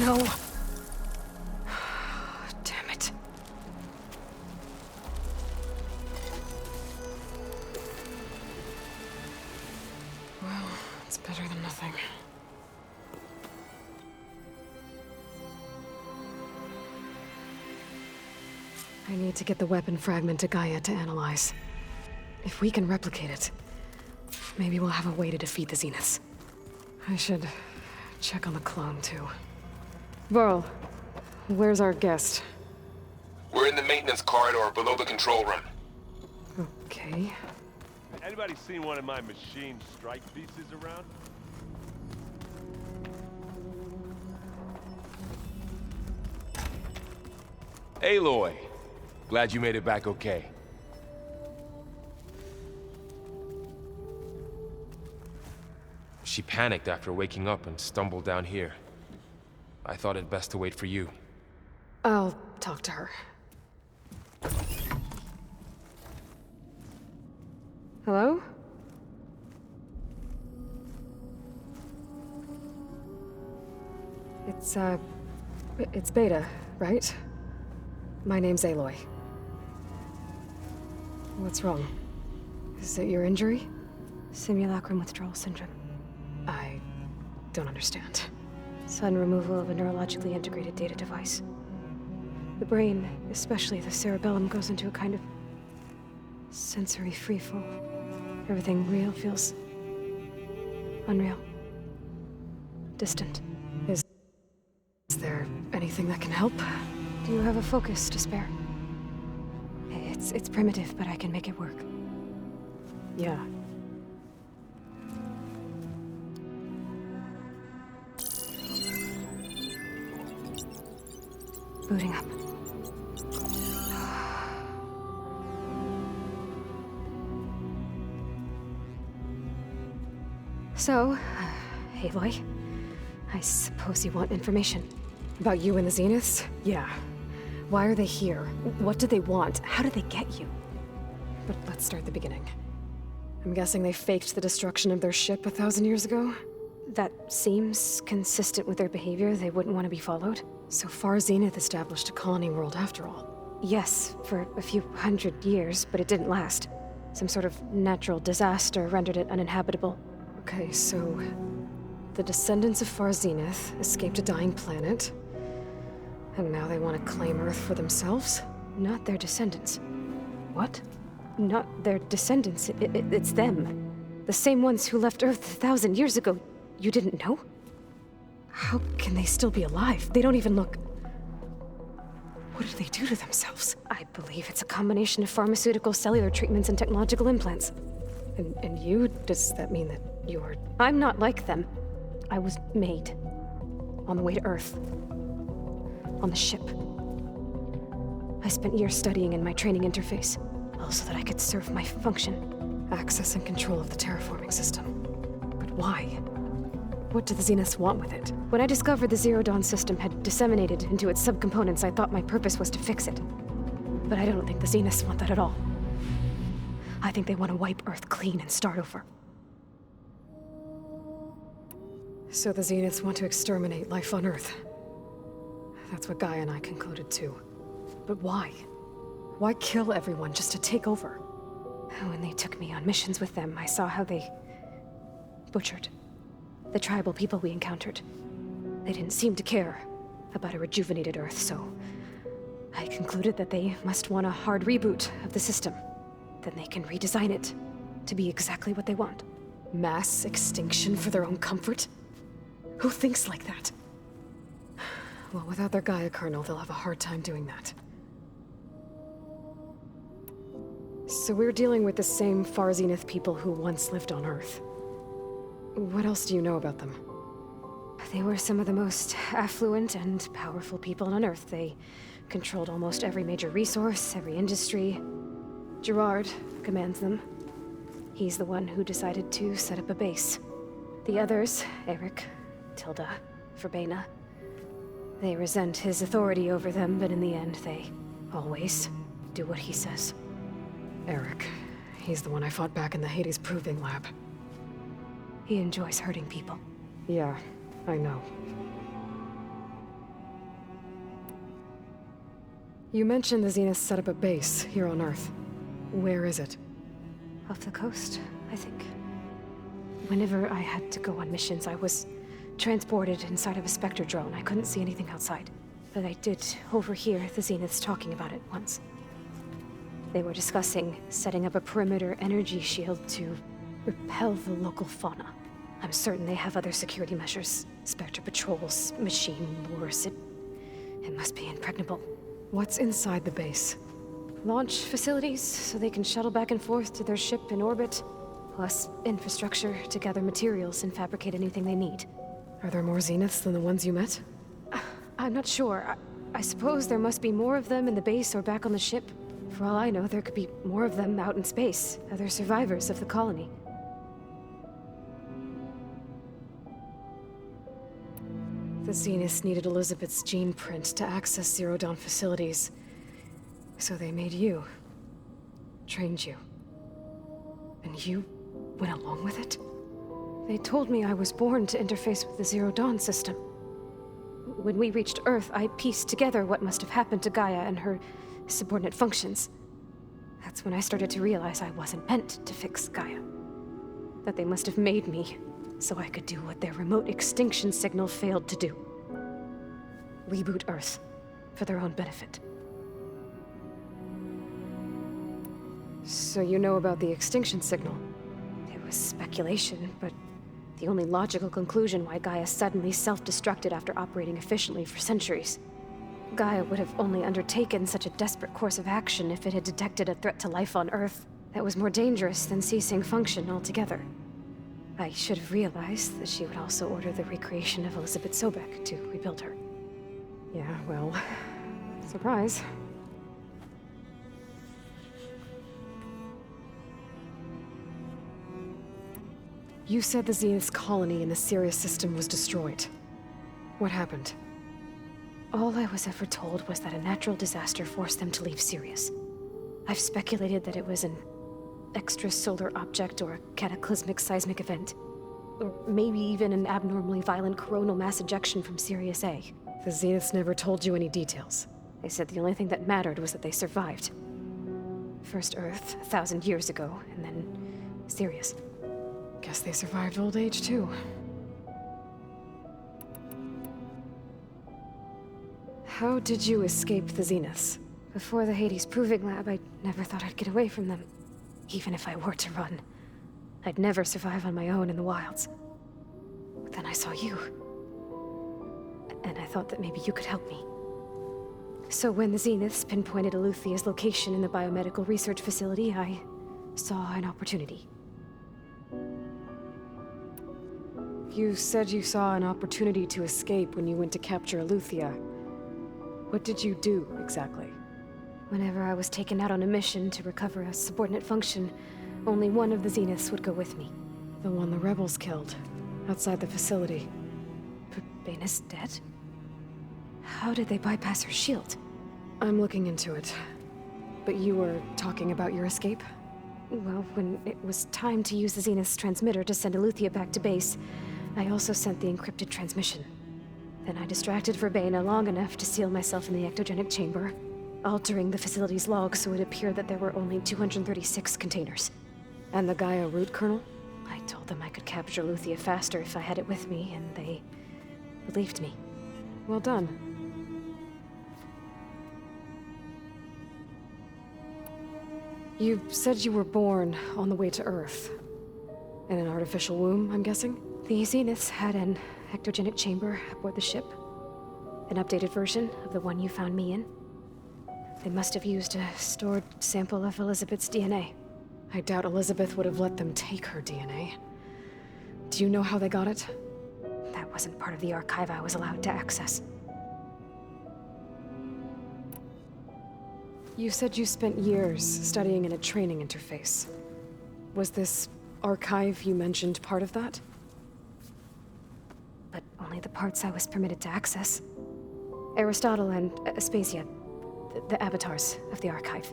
no. Damn it. Well, it's better than nothing. I need to get the weapon fragment to Gaia to analyze. If we can replicate it, maybe we'll have a way to defeat the Zeniths. I should check on the clone, too. Varl, where's our guest? We're in the maintenance corridor below the control room. Okay. Anybody seen one of my machine strike pieces around? Aloy, glad you made it back okay. She panicked after waking up and stumbled down here. I thought it best to wait for you. I'll talk to her. Hello? It's Beta, right? My name's Aloy. What's wrong? Is it your injury? Simulacrum withdrawal syndrome. I don't understand. Sudden removal of a neurologically integrated data device. The brain, especially the cerebellum, goes into a kind of sensory freefall. Everything real feels unreal. Distant. Is there anything that can help? Do you have a focus to spare? It's primitive, but I can make it work. Yeah. Booting up. So, Aloy, I suppose you want information. About you and the Zeniths? Yeah. Why are they here? What do they want? How did they get you? But let's start at the beginning. I'm guessing they faked the destruction of their ship 1,000 years ago? That seems consistent with their behavior. They wouldn't want to be followed. So far, Zenith established a colony world after all. Yes, for a few hundred years, but it didn't last. Some sort of natural disaster rendered it uninhabitable. Okay, so the descendants of Far Zenith escaped a dying planet, and now they want to claim Earth for themselves? Not their descendants. What? Not their descendants. It's them. The same ones who left Earth 1,000 years ago. You didn't know? How can they still be alive? They don't even look... What did they do to themselves? I believe it's a combination of pharmaceutical, cellular treatments, and technological implants. And you? Does that mean that you're... I'm not like them. I was made. On the way to Earth. On the ship. I spent years studying in my training interface, all so that I could serve my function. Access and control of the terraforming system. But why? What do the Zeniths want with it? When I discovered the Zero Dawn system had disseminated into its subcomponents, I thought my purpose was to fix it. But I don't think the Zeniths want that at all. I think they want to wipe Earth clean and start over. So the Zeniths want to exterminate life on Earth. That's what Gaia and I concluded too. But why? Why kill everyone just to take over? When they took me on missions with them, I saw how they butchered the tribal people we encountered. They didn't seem to care about a rejuvenated Earth, so I concluded that they must want a hard reboot of the system. Then they can redesign it to be exactly what they want. Mass extinction for their own comfort? Who thinks like that? Well, without their Gaia kernel, they'll have a hard time doing that. So we're dealing with the same Far Zenith people who once lived on Earth. What else do you know about them? They were some of the most affluent and powerful people on Earth. They controlled almost every major resource, every industry. Gerard commands them. He's the one who decided to set up a base. The others, Eric, Tilda, Verbena, they resent his authority over them, but in the end, they always do what he says. Eric. He's the one I fought back in the Hades Proving Lab. He enjoys hurting people. Yeah, I know. You mentioned the Zenith set up a base here on Earth. Where is it? Off the coast, I think. Whenever I had to go on missions, I was transported inside of a Spectre drone. I couldn't see anything outside. But I did overhear the Zeniths talking about it once. They were discussing setting up a perimeter energy shield to repel the local fauna. I'm certain they have other security measures. Spectre patrols, machine lures. It must be impregnable. What's inside the base? Launch facilities, so they can shuttle back and forth to their ship in orbit. Plus infrastructure to gather materials and fabricate anything they need. Are there more Zeniths than the ones you met? I'm not sure. I suppose there must be more of them in the base or back on the ship. For all I know, there could be more of them out in space, other survivors of the colony. The Zeniths needed Elizabeth's gene print to access Zero Dawn facilities. So they made you. Trained you. And you went along with it? They told me I was born to interface with the Zero Dawn system. When we reached Earth, I pieced together what must have happened to Gaia and her subordinate functions. That's when I started to realize I wasn't meant to fix Gaia. That they must have made me so I could do what their remote extinction signal failed to do. Reboot Earth for their own benefit. So you know about the extinction signal? It was speculation, but the only logical conclusion why Gaia suddenly self-destructed after operating efficiently for centuries. Gaia would have only undertaken such a desperate course of action if it had detected a threat to life on Earth that was more dangerous than ceasing function altogether. I should have realized that she would also order the recreation of Elizabeth Sobek to rebuild her. Yeah, well, surprise. You said the Zenith's colony in the Sirius system was destroyed. What happened? All I was ever told was that a natural disaster forced them to leave Sirius. I've speculated that it was an extrasolar object or a cataclysmic seismic event. Or maybe even an abnormally violent coronal mass ejection from Sirius A. The Zeniths never told you any details. They said the only thing that mattered was that they survived. First Earth, 1,000 years ago, and then Sirius. Guess they survived old age, too. How did you escape the Zeniths? Before the Hades Proving Lab, I never thought I'd get away from them. Even if I were to run. I'd never survive on my own in the wilds. But then I saw you. And I thought that maybe you could help me. So when the Zeniths pinpointed Eluthia's location in the biomedical research facility, I saw an opportunity. You said you saw an opportunity to escape when you went to capture Eluthia. What did you do, exactly? Whenever I was taken out on a mission to recover a subordinate function, only one of the Zeniths would go with me. The one the rebels killed, outside the facility. But Baina's dead? How did they bypass her shield? I'm looking into it. But you were talking about your escape? Well, when it was time to use the Zenith's transmitter to send Eluthia back to base, I also sent the encrypted transmission. Then I distracted Verbena long enough to seal myself in the ectogenic chamber, altering the facility's log so it appeared that there were only 236 containers. And the Gaia root kernel? I told them I could capture Eluthia faster if I had it with me, and they believed me. Well done. You said you were born on the way to Earth. In an artificial womb, I'm guessing? The Zeniths had an ectogenic chamber aboard the ship. An updated version of the one you found me in. They must have used a stored sample of Elizabeth's DNA. I doubt Elizabeth would have let them take her DNA. Do you know how they got it? That wasn't part of the archive I was allowed to access. You said you spent years studying in a training interface. Was this archive you mentioned part of that? But only the parts I was permitted to access. Aristotle and Aspasia, the avatars of the archive,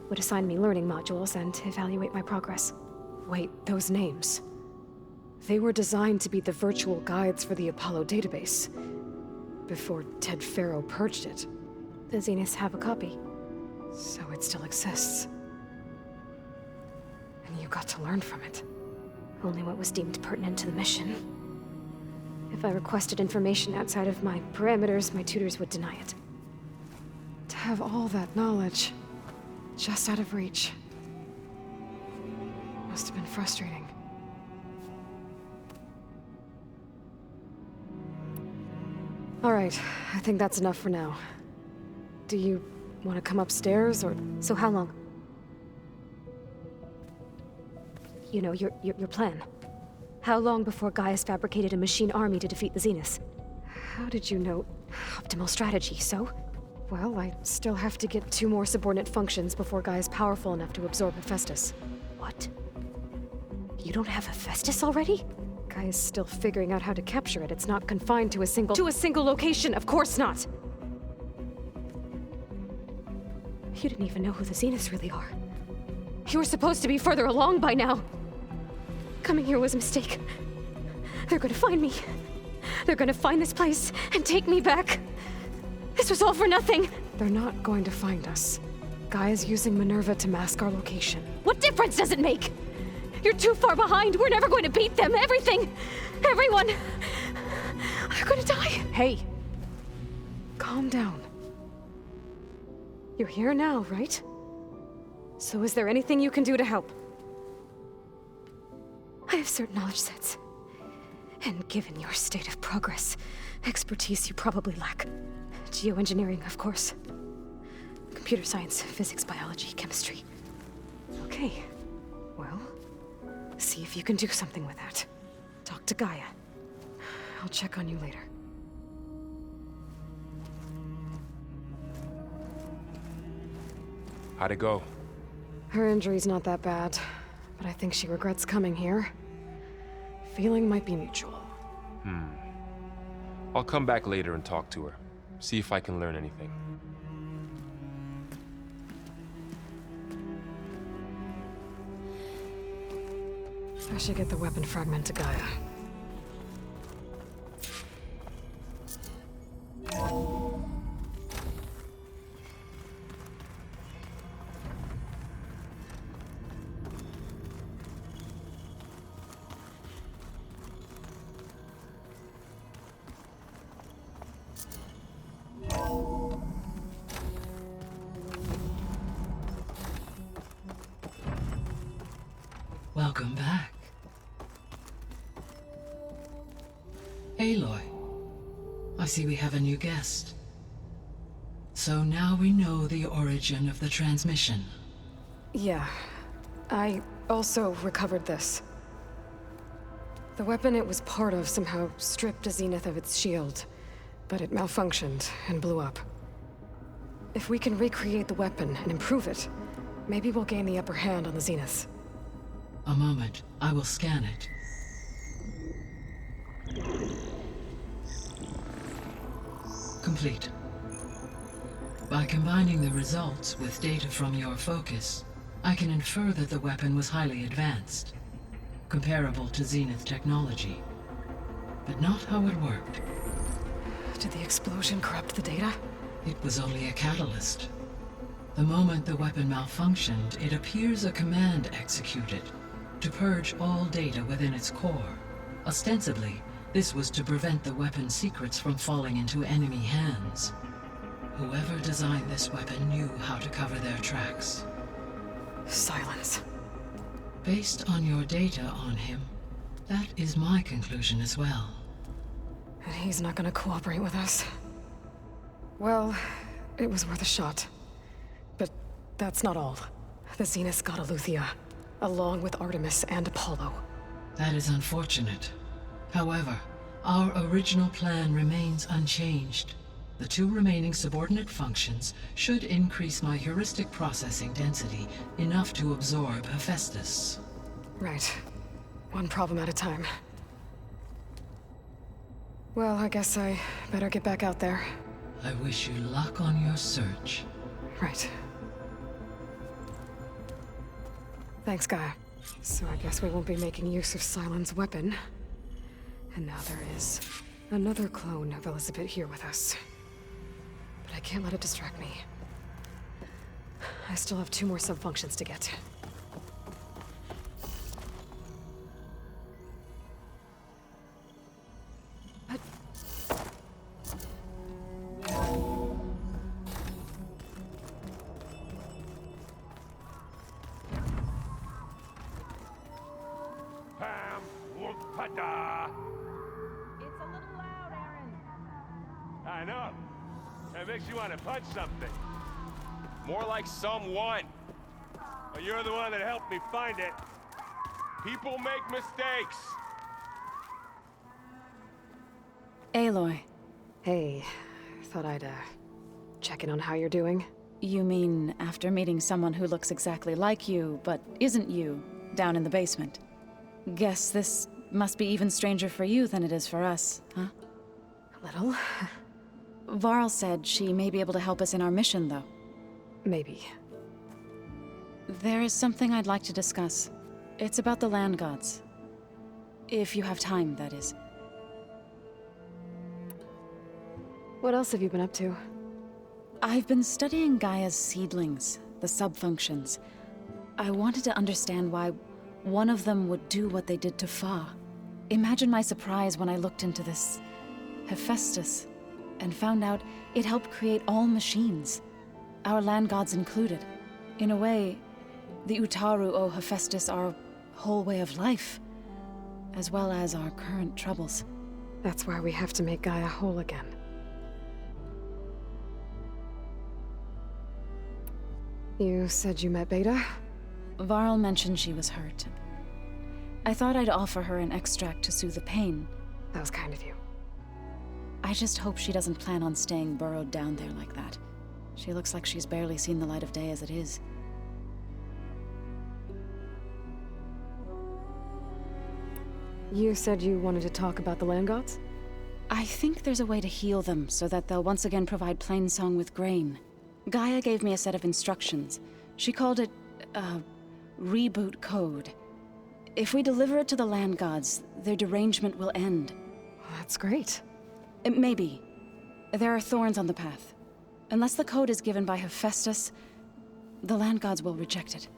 would assign me learning modules and evaluate my progress. Wait, those names. They were designed to be the virtual guides for the Apollo database. Before Ted Faro purged it. The Zeniths have a copy. So it still exists. And you got to learn from it. Only what was deemed pertinent to the mission. If I requested information outside of my parameters, my tutors would deny it. To have all that knowledge, just out of reach. Must have been frustrating. Alright, I think that's enough for now. Do you want to come upstairs, or...? So how long? You know, your plan. How long before Gaia's fabricated a machine army to defeat the Zeniths? How did you know? Optimal strategy, so? Well, I still have to get 2 more subordinate functions before Gaia's powerful enough to absorb Hephaestus. What? You don't have Hephaestus already? Gaia's still figuring out how to capture it. It's not confined to a single... To a single location, of course not! You didn't even know who the Zeniths really are. You were supposed to be further along by now! Coming here was a mistake. They're gonna find me. They're gonna find this place and take me back. This was all for nothing! They're not going to find us. Gaia's using Minerva to mask our location. What difference does it make? You're too far behind. We're never going to beat them. Everything. Everyone. They're gonna die. Hey. Calm down. You're here now, right? So is there anything you can do to help? I have certain knowledge sets. And given your state of progress, expertise you probably lack. Geoengineering, of course. Computer science, physics, biology, chemistry. Okay. Well, see if you can do something with that. Talk to Gaia. I'll check on you later. How'd it go? Her injury's not that bad, but I think she regrets coming here. Feeling might be mutual. I'll come back later and talk to her. See if I can learn anything. I should get the weapon fragment to Gaia. Welcome back. Aloy, I see we have a new guest. So now we know the origin of the transmission. Yeah. I also recovered this. The weapon it was part of somehow stripped a Zenith of its shield, but it malfunctioned and blew up. If we can recreate the weapon and improve it, maybe we'll gain the upper hand on the Zeniths. A moment, I will scan it. Complete. By combining the results with data from your focus, I can infer that the weapon was highly advanced, comparable to Zenith technology, but not how it worked. Did the explosion corrupt the data? It was only a catalyst. The moment the weapon malfunctioned, it appears a command executed to purge all data within its core. Ostensibly, this was to prevent the weapon's secrets from falling into enemy hands. Whoever designed this weapon knew how to cover their tracks. Silence. Based on your data on him, that is my conclusion as well. And he's not gonna cooperate with us. Well, it was worth a shot. But that's not all. The Zeniths got Aletheia, along with Artemis and Apollo. That is unfortunate. However, our original plan remains unchanged. The 2 remaining subordinate functions should increase my heuristic processing density enough to absorb Hephaestus. Right. One problem at a time. Well, I guess I better get back out there. I wish you luck on your search. Right. Thanks, Gaia. So I guess we won't be making use of Cylon's weapon. And now there is another clone of Elizabeth here with us. But but I can't let it distract me. I still have 2 more sub-functions to get. But... Pam, whoop-pada. It's a little loud, Aaron. I know. That makes you want to punch something. More like someone. Well, you're the one that helped me find it. People make mistakes. Aloy, Hey, thought I'd, check in on how you're doing. you mean after meeting someone who looks exactly like you, but isn't you, down in the basement? Guess this must be even stranger for you than it is for us, huh? A little. Varl said she may be able to help us in our mission, though. Maybe. There is something I'd like to discuss. It's about the land gods. If you have time, that is. What else have you been up to? I've been studying Gaia's seedlings, the sub-functions. I wanted to understand why one of them would do what they did to Fa. Imagine my surprise when I looked into this Hephaestus and found out it helped create all machines, our land gods included. In a way, the Utaru owe Hephaestus our whole way of life, as well as our current troubles. That's why we have to make Gaia whole again. You said you met Beta? Varl mentioned she was hurt. I thought I'd offer her an extract to soothe the pain. That was kind of you. I just hope she doesn't plan on staying burrowed down there like that. She looks like she's barely seen the light of day as it is. You said you wanted to talk about the land gods? I think there's a way to heal them so that they'll once again provide Plainsong with grain. Gaia gave me a set of instructions. She called it, reboot code. If we deliver it to the land gods, their derangement will end. That's great. Maybe. There are thorns on the path. Unless the code is given by Hephaestus, the land gods will reject it.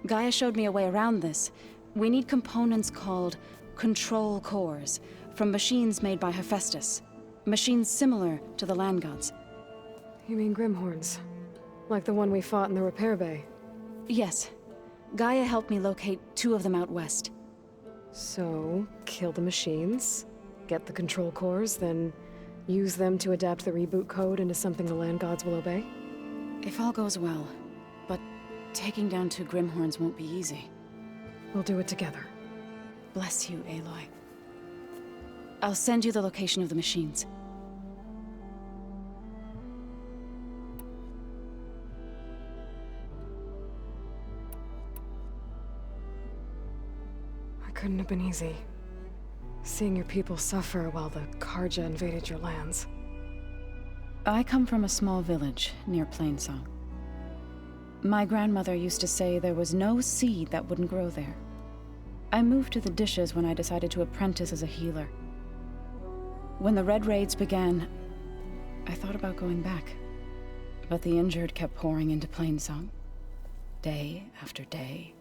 Gaia showed me a way around this. We need components called control cores from machines made by Hephaestus. Machines similar to the land gods. You mean Grimhorns? Like the one we fought in the repair bay? Yes. Gaia helped me locate 2 of them out west. So, kill the machines, get the control cores, then use them to adapt the reboot code into something the land gods will obey? If all goes well. But taking down 2 Grimhorns won't be easy. We'll do it together. Bless you, Aloy. I'll send you the location of the machines. Couldn't have been easy. Seeing your people suffer while the Karja invaded your lands. I come from a small village near Plainsong. My grandmother used to say there was no seed that wouldn't grow there. I moved to the Dishes when I decided to apprentice as a healer. When the Red Raids began, I thought about going back. But the injured kept pouring into Plainsong, day after day.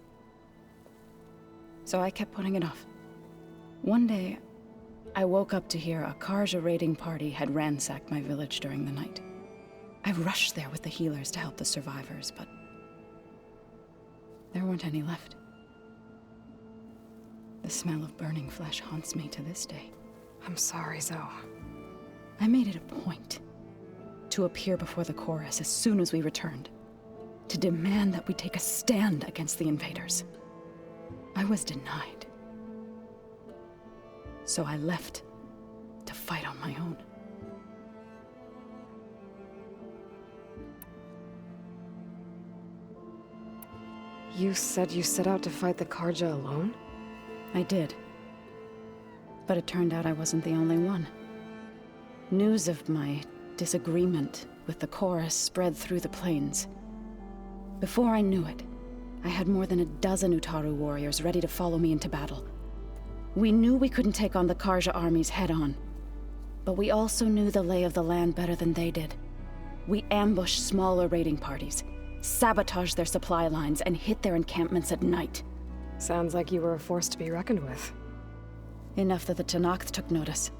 So I kept putting it off. One day, I woke up to hear a Karja raiding party had ransacked my village during the night. I rushed there with the healers to help the survivors, but there weren't any left. The smell of burning flesh haunts me to this day. I'm sorry, Zoe. I made it a point to appear before the chorus as soon as we returned, to demand that we take a stand against the invaders. I was denied. So I left to fight on my own. You said you set out to fight the Karja alone? I did. But it turned out I wasn't the only one. News of my disagreement with the chorus spread through the plains. Before I knew it, I had more than a dozen Utaru warriors ready to follow me into battle. We knew we couldn't take on the Karja armies head-on, but we also knew the lay of the land better than they did. We ambush smaller raiding parties, sabotage their supply lines, and hit their encampments at night. Sounds like you were a force to be reckoned with. Enough that the Tenakth took notice.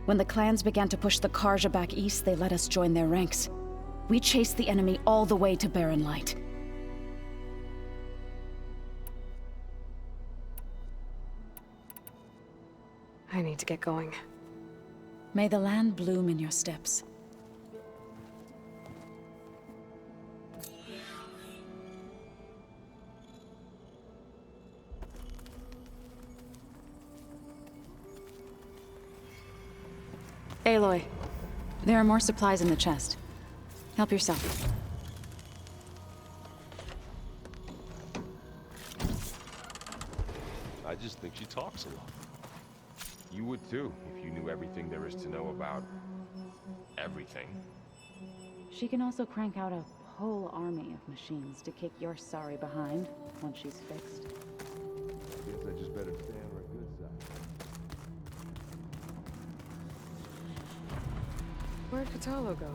When the clans began to push the Karja back east, they let us join their ranks. We chased the enemy all the way to Barren Light. I need to get going. May the land bloom in your steps. Aloy, there are more supplies in the chest. Help yourself. I just think she talks a lot. You would too, if you knew everything there is to know about... everything. She can also crank out a whole army of machines to kick your sorry behind once she's fixed. I guess I just better stay on her good side. Where'd Katalo go?